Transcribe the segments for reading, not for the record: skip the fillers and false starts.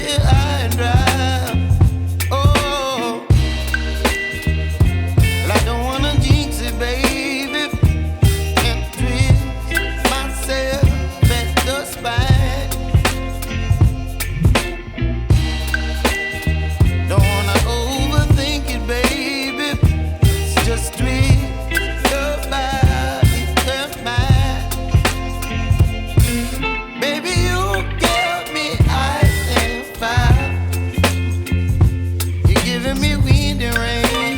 here high and dry. Oh, well, I don't wanna jinx it, baby, and twist myself at the spine. Don't wanna overthink it, baby. It's just twist your body and mine. Baby, you give me ice and fire. You're giving me wind and rain.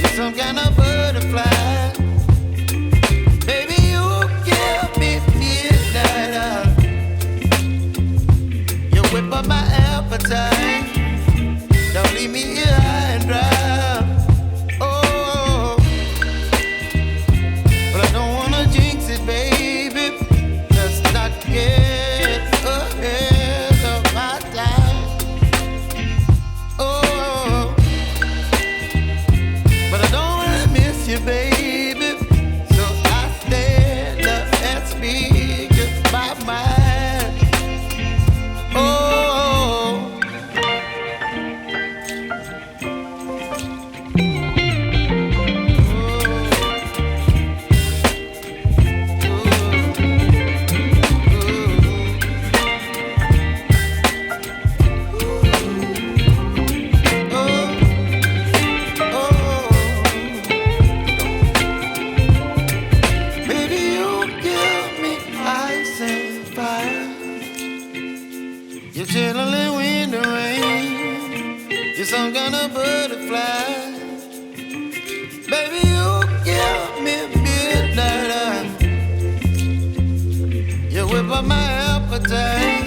You're some kind of butterfly. Baby, you give me midnight. You whip up my appetite. Don't leave me here high and dry. Oh, but I don't wanna jinx it, baby. Let's not get ahead of my time. Oh, but I don't wanna miss you, baby. So I stand up and speak my mind. Oh. Baby, you give me ice and fire. You're chilling wind and rain. You're some kind of butterfly. Baby, you give me midnight. You whip up my appetite.